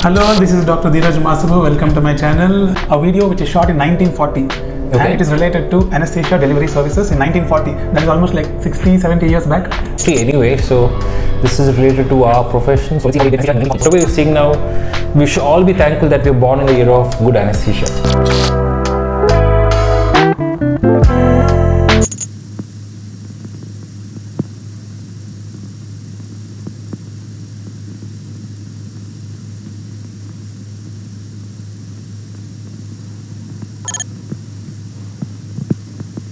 Hello, this is Dr. Dheeraj Masapu. Welcome to my channel. A video which is shot in 1940. Okay. And it is related to anesthesia delivery services in 1940. That is almost like 60, 70 years back. See, anyway, so this is related to our profession. So whatever you're seeing now, we should all be thankful that we're born in the era of good anesthesia.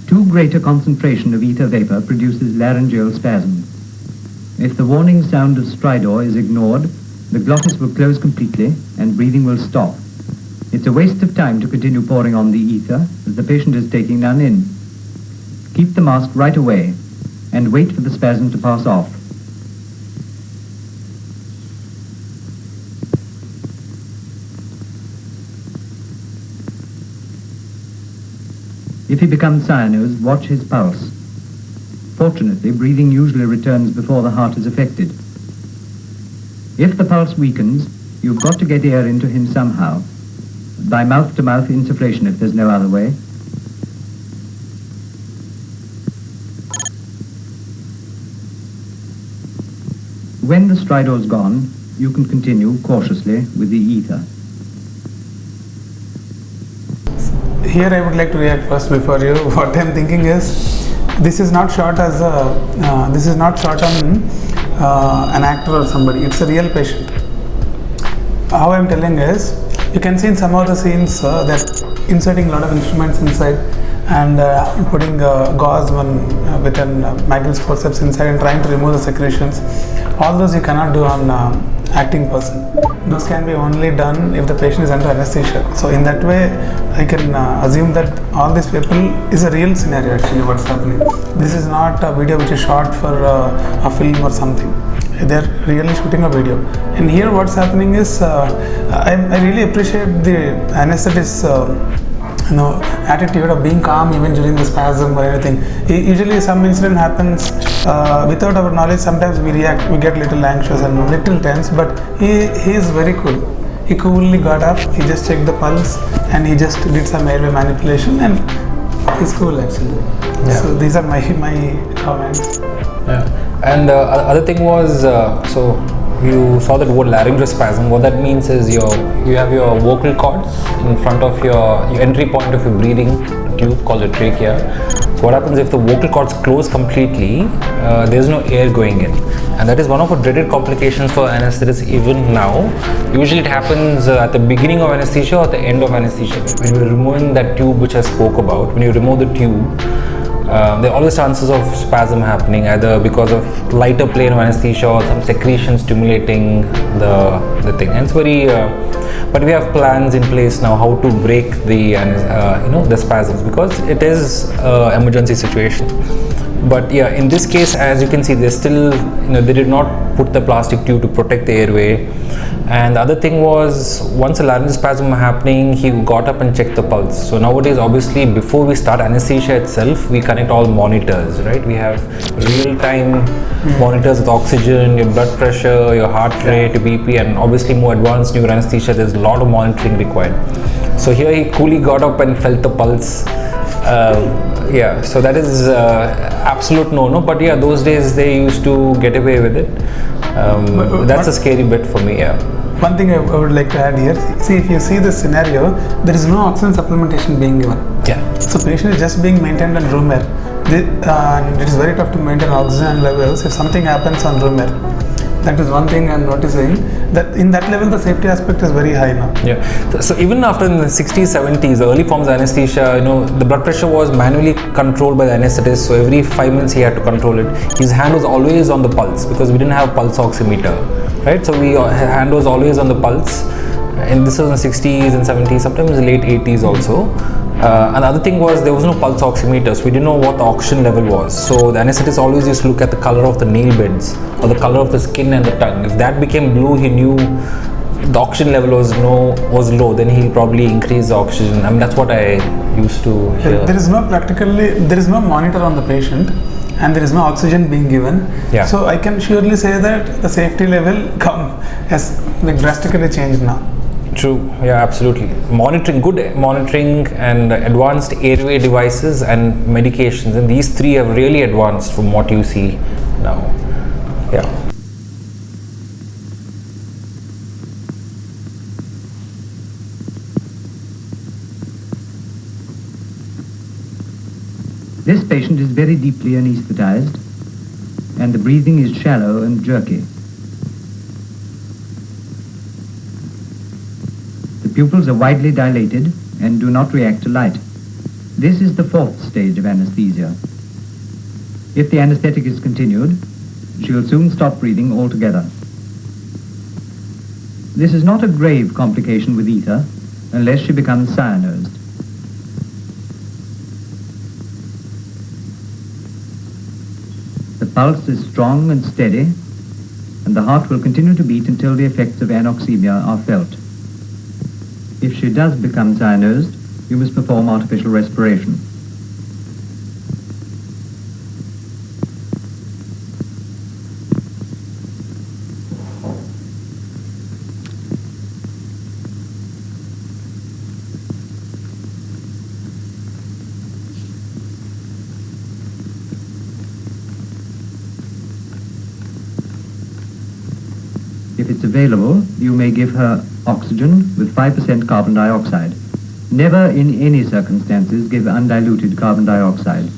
Too great a concentration of ether vapor produces laryngeal spasm. If the warning sound of stridor is ignored, the glottis will close completely and breathing will stop. It's a waste of time to continue pouring on the ether as the patient is taking none in. Keep the mask right away and wait for the spasm to pass off. If he becomes cyanosed, watch his pulse. Fortunately, breathing usually returns before the heart is affected. If the pulse weakens, you've got to get air into him somehow, by mouth-to-mouth insufflation if there's no other way. When the stridor's gone, you can continue cautiously with the ether. Here I would like to react first before you. What I'm thinking is, this is not shot as a, this is not shot on an actor or somebody. It's a real patient. How I'm telling is, you can see in some of the scenes that inserting a lot of instruments inside and putting gauze with an Magel's forceps inside and trying to remove the secretions. All those you cannot do on acting person. Those can be only done if the patient is under anesthesia. So in that way, I can assume that all these people is a real scenario actually what's happening. This is not a video which is shot for a film or something. They're really shooting a video. And here what's happening is, I really appreciate the anesthetist attitude of being calm even during the spasm or anything. Usually some incident happens without our knowledge. Sometimes we react, we get little anxious and little tense, but he is very cool. He coolly got up, he just checked the pulse and he just did some airway manipulation and he's cool actually. Yeah. So these are my comments. Yeah. And other thing was, so you saw that word laryngospasm. What that means is you have your vocal cords in front of your entry point of your breathing tube called the trachea. So what happens if the vocal cords close completely, there's no air going in. And that is one of the dreaded complications for anesthetists even now. Usually it happens at the beginning of anesthesia or at the end of anesthesia. When you're removing that tube which I spoke about, when you remove the tube, there are always chances of spasm happening, either because of lighter plane of anesthesia or some secretion stimulating the thing. And it's very, but we have plans in place now how to break the the spasms, because it is emergency situation. But yeah, in this case, as you can see, they still, they did not put the plastic tube to protect the airway. And the other thing was, once a laryngospasm happening, he got up and checked the pulse. So nowadays, obviously, before we start anesthesia itself, we connect all monitors, right? We have real-time monitors with oxygen, your blood pressure, your heart rate, BP, and obviously more advanced neuro anesthesia, there's a lot of monitoring required. So here he coolly got up and felt the pulse. Yeah, so that is absolute no-no, but yeah, those days they used to get away with it. That's a scary bit for me, yeah. One thing I would like to add here, see, if you see this scenario, there is no oxygen supplementation being given. Yeah. So patient is just being maintained on room air. And it is very tough to maintain oxygen levels if something happens on room air. That is one thing I'm noticing, that in that level the safety aspect is very high now. Yeah. So even after in the 60s, 70s, the early forms of anesthesia, the blood pressure was manually controlled by the anesthetist. So every 5 minutes he had to control it. His hand was always on the pulse because we didn't have pulse oximeter, right? So hand was always on the pulse. And this was in the 60s and 70s, sometimes late 80s also. Another thing was, there was no pulse oximeter, so we didn't know what the oxygen level was. So the anesthetist always used to look at the color of the nail beds or the color of the skin and the tongue. If that became blue, he knew the oxygen level was low, then he'll probably increase the oxygen. I mean, that's what I used to hear. There is no monitor on the patient. and there is no oxygen being given. Yeah. So I can surely say that the safety level has like drastically changed now. True, yeah, absolutely. Good monitoring and advanced airway devices and medications, and these three have really advanced from what you see now. Yeah. This patient is very deeply anesthetized, and the breathing is shallow and jerky. The pupils are widely dilated and do not react to light. This is the fourth stage of anesthesia. If the anesthetic is continued, she will soon stop breathing altogether. This is not a grave complication with ether unless she becomes cyanosed. The pulse is strong and steady, and the heart will continue to beat until the effects of anoxemia are felt. If she does become cyanosed, you must perform artificial respiration. If it's available, you may give her oxygen with 5% carbon dioxide. Never in any circumstances give undiluted carbon dioxide.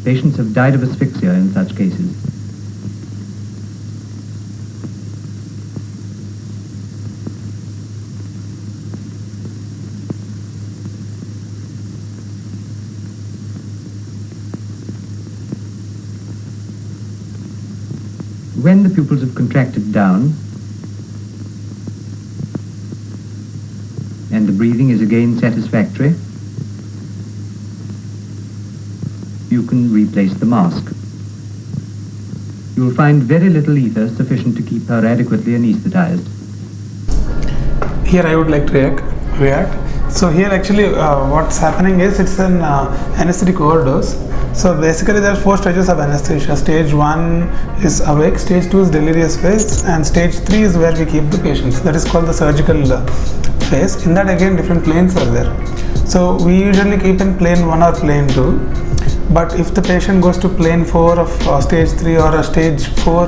Patients have died of asphyxia in such cases. When the pupils have contracted down, and the breathing is again satisfactory, you can replace the mask. You will find very little ether sufficient to keep her adequately anesthetized. Here I would like to react. So here actually what's happening is it's an anesthetic overdose. So basically there are 4 stages of anesthesia. Stage 1 is awake, stage 2 is delirious phase, and stage 3 is where we keep the patients. That is called the surgical phase. In that again different planes are there. So we usually keep in plane 1 or plane 2. But if the patient goes to plane 4 of stage 3 or a stage 4,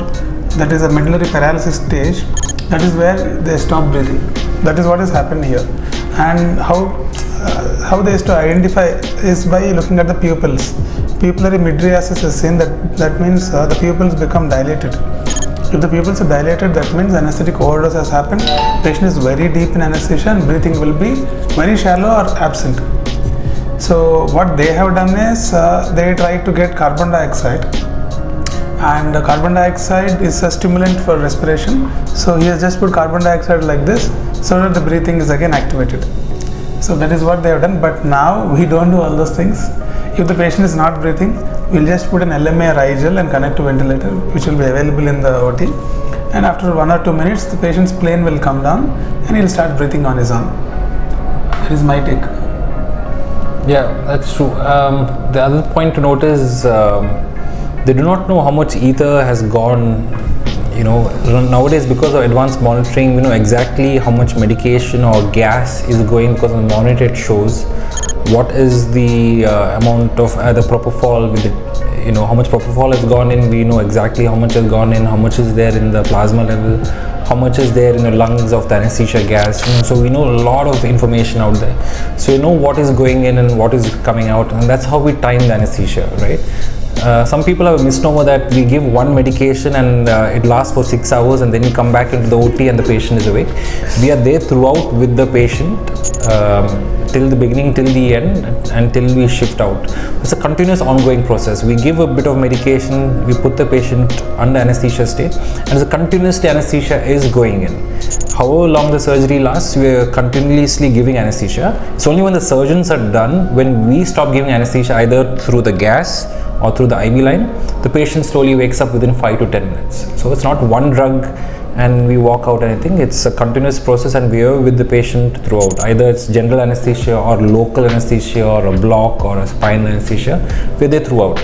that is a medullary paralysis stage, that is where they stop breathing. That is what has happened here. And how they used to identify is by looking at the pupils. Pupillary mydriasis is seen, that means the pupils become dilated. If the pupils are dilated, that means anesthetic overdose has happened. Patient is very deep in anesthesia and breathing will be very shallow or absent. So what they have done is they try to get carbon dioxide, and carbon dioxide is a stimulant for respiration. So he has just put carbon dioxide like this so that the breathing is again activated. So that is what they have done, but now we don't do all those things. If the patient is not breathing, we'll just put an LMA Rigel and connect to ventilator, which will be available in the OT. And after 1 or 2 minutes, the patient's plane will come down and he'll start breathing on his own. That is my take. Yeah, that's true. The other point to note is they do not know how much ether has gone. Nowadays, because of advanced monitoring, we know exactly how much medication or gas is going, because on the monitor it shows what is the amount of the propofol with it, how much propofol has gone in. We know exactly how much has gone in, how much is there in the plasma level, how much is there in the lungs of the anesthesia gas. So we know a lot of information out there. So we know what is going in and what is coming out, and that's how we time the anesthesia, right? Some people have a misnomer that we give one medication and it lasts for 6 hours and then you come back into the OT and the patient is awake. We are there throughout with the patient till the beginning, till the end, until we shift out. It's a continuous ongoing process. We give a bit of medication, we put the patient under anesthesia state, and the continuous anesthesia is going in. However long the surgery lasts, we are continuously giving anesthesia. It's only when the surgeons are done, when we stop giving anesthesia either through the gas or through the IV line, the patient slowly wakes up within 5 to 10 minutes. So it's not one drug and we walk out anything. It's a continuous process and we are with the patient throughout. Either it's general anesthesia or local anesthesia or a block or a spinal anesthesia, we're there throughout.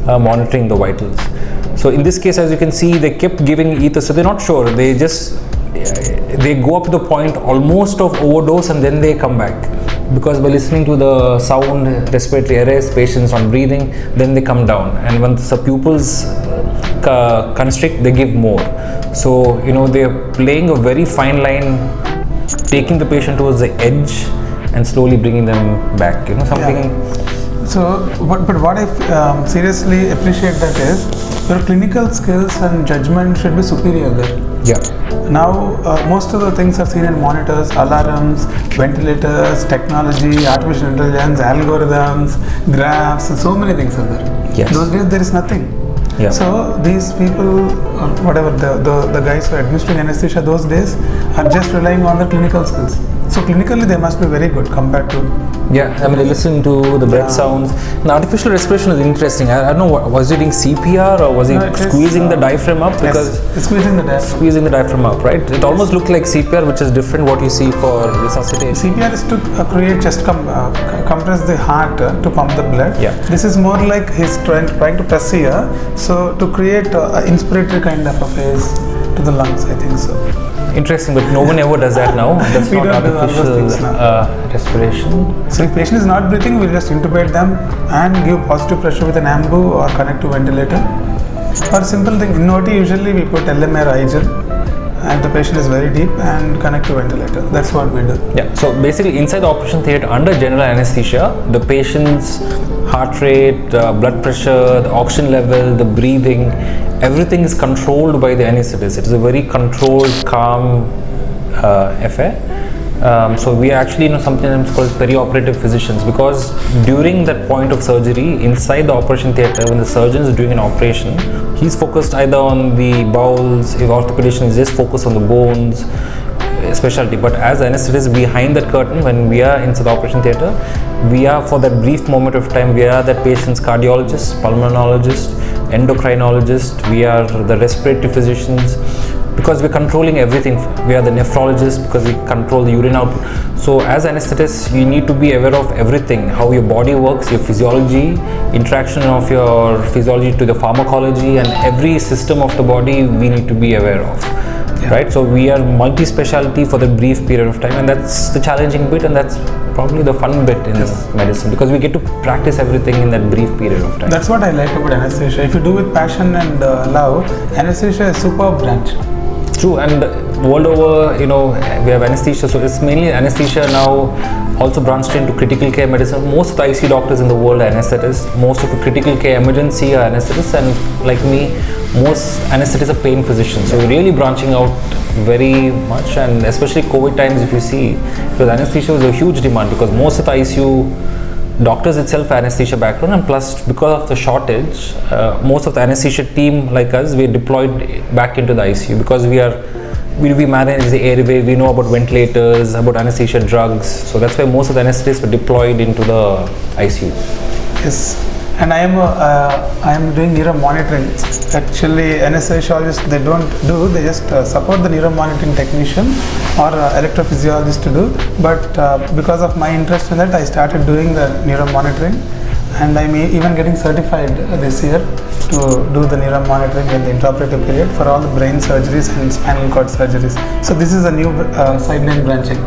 monitoring the vitals. So in this case, as you can see, they kept giving ether, so they're not sure. They go up to the point almost of overdose and then they come back, because by listening to the sound, respiratory arrest, patients on breathing, then they come down, and once the pupils constrict, they give more. So they're playing a very fine line, taking the patient towards the edge and slowly bringing them back. Something. Yeah. So, but what I seriously appreciate that is your clinical skills and judgment should be superior there. Yeah. Now, most of the things are seen in monitors, alarms, ventilators, technology, artificial intelligence, algorithms, graphs, and so many things are there. Yes. Those days there is nothing. Yeah. So these people, or whatever, the guys who are administering anesthesia those days are just relying on the clinical skills. So clinically they must be very good compared to. Yeah, I mean, they listen to the breath sounds. And artificial respiration is interesting. I don't know, was he doing CPR or was he squeezing the diaphragm up? Because yes, squeezing the diaphragm. Squeezing the diaphragm up, right? It almost looked like CPR, which is different what you see for resuscitation. CPR is to create just compress the heart to pump the blood. Yeah. This is more like he's trying to press here, so to create an inspiratory kind of a phase to the lungs, I think so. Interesting, but no one ever does that now. That's We not don't do all those artificial things now. respiration. So if patient is not breathing, we'll just intubate them and give positive pressure with an ambu or connect to ventilator. Or simple thing, in OT usually we put LMA or IGEL and the patient is very deep and connect to ventilator. That's what we do. Yeah, so basically inside the operation theatre under general anesthesia, the patient's heart rate, blood pressure, the oxygen level, the breathing, everything is controlled by the anesthetist. It is a very controlled, calm affair. So we are actually sometimes called perioperative physicians, because during that point of surgery inside the operation theatre, when the surgeon is doing an operation, he's focused either on the bowels, if orthopedician is just focused on the bones, specialty. But as anesthetist behind that curtain, when we are inside the operation theatre, we are, for that brief moment of time, we are that patient's cardiologist, pulmonologist, endocrinologist, we are the respiratory physicians, because we're controlling everything. We are the nephrologist because we control the urine output. So as anesthetists, you need to be aware of everything, how your body works, your physiology, interaction of your physiology to the pharmacology, and every system of the body we need to be aware of. Yeah. Right? So we are multi-specialty for the brief period of time, and that's the challenging bit, and that's probably the fun bit in medicine, because we get to practice everything in that brief period of time. That's what I like about anesthesia. If you do with passion and love, anesthesia is a superb branch. True, and world over, we have anesthesia, so it's mainly anesthesia now, also branched into critical care medicine. Most of the ICU doctors in the world are anesthetists. Most of the critical care emergency are anesthetists, and like me, most anesthetists are pain physicians. So we're really branching out very much, and especially COVID times, if you see, because anesthesia was a huge demand, because most of the ICU doctors itself are anesthesia background, and plus because of the shortage, most of the anesthesia team like us, we're deployed back into the ICU, because we manage the airway, we know about ventilators, about anesthesia drugs, so that's why most of the anesthetists were deployed into the ICU. Yes, and I am doing neuro monitoring. Actually, anesthesiologists, they don't do, they just support the neuro monitoring technician or electrophysiologist to do, but because of my interest in that, I started doing the neuro monitoring, and I'm even getting certified this year to do the neuro monitoring in the intraoperative period for all the brain surgeries and spinal cord surgeries. So this is a new sideline branching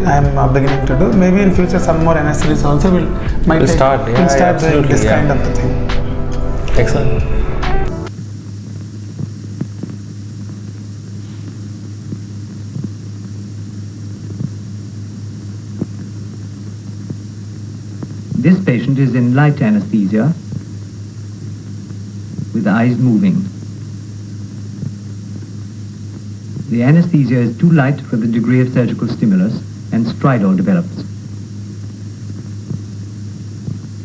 I'm beginning to do. Maybe in future some more anesthetists also will start doing this kind of a thing. Excellent. This patient is in light anesthesia with the eyes moving. The anesthesia is too light for the degree of surgical stimulus, and stridor develops.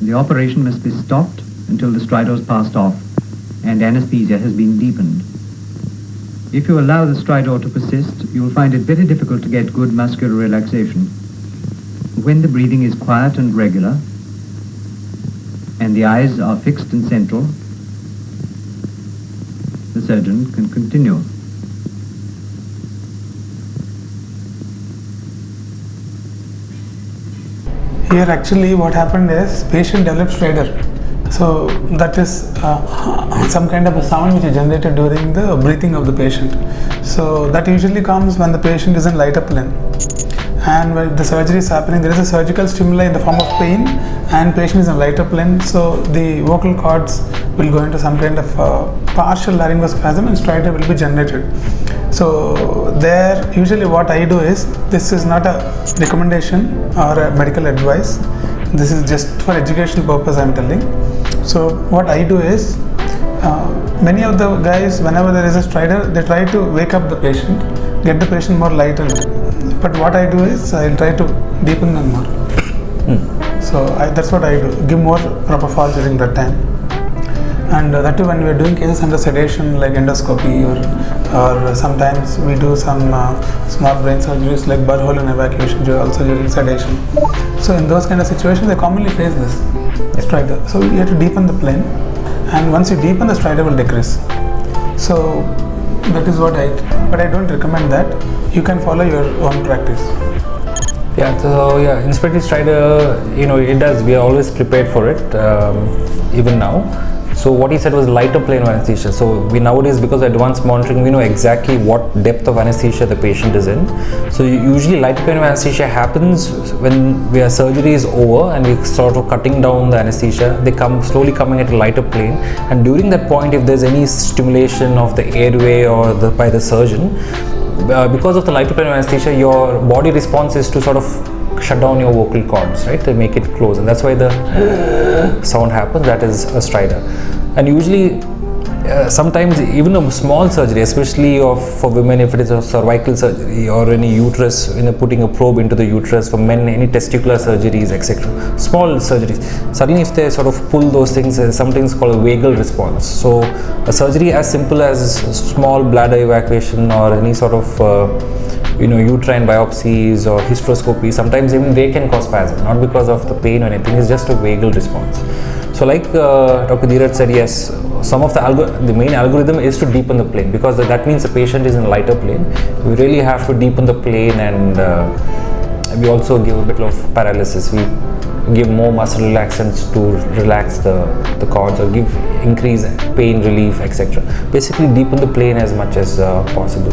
The operation must be stopped until the stridor is passed off and anesthesia has been deepened. If you allow the stridor to persist, you will find it very difficult to get good muscular relaxation. When the breathing is quiet and regular, and the eyes are fixed and central, the surgeon can continue. Here actually what happened is patient developed stridor. So that is some kind of a sound which is generated during the breathing of the patient. So that usually comes when the patient is in light up lane. And when the surgery is happening, there is a surgical stimuli in the form of pain, and patient is in light up lane, so the vocal cords will go into some kind of partial laryngospasm and stridor will be generated. So there, usually what I do is, this is not a recommendation or a medical advice, this is just for educational purpose I am telling. So what I do is, many of the guys, whenever there is a stridor, they try to wake up the patient, get the patient more lightened. But what I do is, I'll try to deepen them more. So that's what I do, give more propofol during that time. And that too when we are doing cases under sedation like endoscopy, or sometimes we do some small brain surgeries like burr hole and evacuation also during sedation. So in those kind of situations, I commonly face this stridor. So you have to deepen the plane, and once you deepen, the stridor will decrease. So that is what but I don't recommend that. You can follow your own practice. Yeah, so yeah, inspiratory stridor, it does. We are always prepared for it, even now. So what he said was lighter plane of anesthesia. So we nowadays, because of advanced monitoring, we know exactly what depth of anesthesia the patient is in. So usually lighter plane of anesthesia happens when surgery is over and we sort of cutting down the anesthesia. They come slowly coming at a lighter plane, and during that point, if there's any stimulation of the airway or by the surgeon, because of the lighter plane of anesthesia, your body response is to sort of shut down your vocal cords, right? They make it close, and that's why the sound happens. That is a stridor. And usually, sometimes even a small surgery, especially for women, if it is a cervical surgery or any uterus, putting a probe into the uterus, for men, any testicular surgeries, etc. Small surgeries. Suddenly, if they sort of pull those things, there's something called a vagal response. So a surgery as simple as small bladder evacuation or any sort of uterine biopsies or hysteroscopy, sometimes even they can cause spasm, not because of the pain or anything, it's just a vagal response. So like Dr. Dheeraj said, yes, some of the main algorithm is to deepen the plane, because that means the patient is in lighter plane. We really have to deepen the plane, and we also give a bit of paralysis. We give more muscle relaxants to relax the cords or increase pain relief, etc. Basically deepen the plane as much as possible.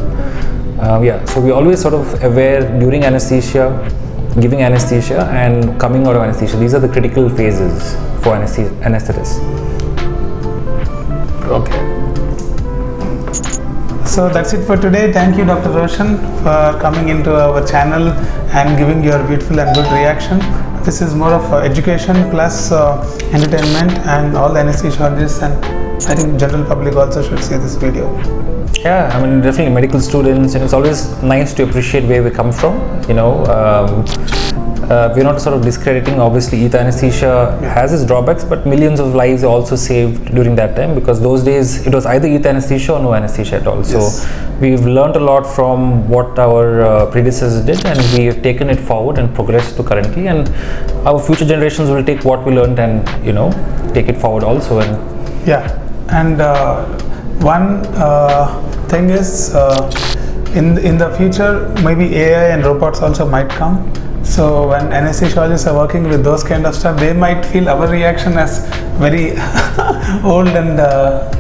So we always sort of aware during anesthesia, giving anesthesia and coming out of anesthesia. These are the critical phases for anesthetists. Okay. So that's it for today. Thank you, Dr. Roshan, for coming into our channel and giving your beautiful and good reaction. This is more of education plus entertainment, and all the anesthesiologists and I think general public also should see this video. Yeah, I mean, definitely medical students, it's always nice to appreciate where we come from. We're not sort of discrediting. Obviously, ether anesthesia has its drawbacks, but millions of lives are also saved during that time, because those days it was either ether anesthesia or no anesthesia at all. Yes. So we've learned a lot from what our predecessors did, and we have taken it forward and progressed to currently, and our future generations will take what we learned and take it forward also. And one thing is, in the future, maybe AI and robots also might come. So when anesthesiologists are working with those kind of stuff, they might feel our reaction as very old and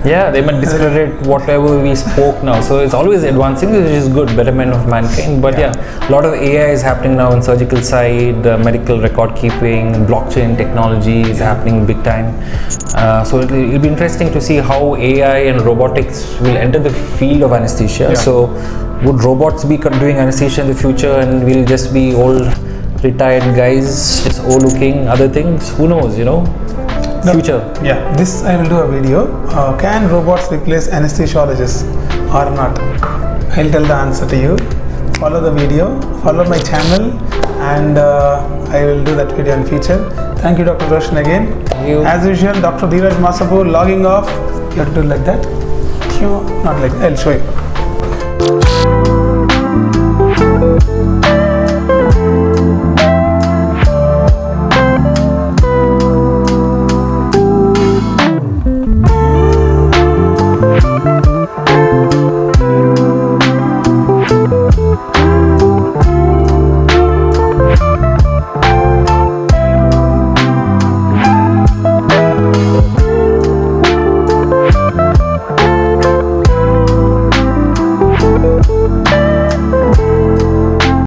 they might discredit whatever we spoke now. So it's always advancing, which is good, betterment of mankind. But a lot of AI is happening now in surgical side, medical record keeping, blockchain technology is happening big time. So it'll be interesting to see how AI and robotics will enter the field of anesthesia. So would robots be doing anesthesia in the future, and we'll just be old retired guys just looking other things? Who knows, future. This I will do a video. Can robots replace anesthesiologists or not? I'll tell the answer to you. Follow the video, follow my channel, and I will do that video in future. Thank you, Dr. Roshan, again. Thank you. As usual, Dr. Dheeraj Masapu logging off. You have to do like that. Not like that. I'll show you.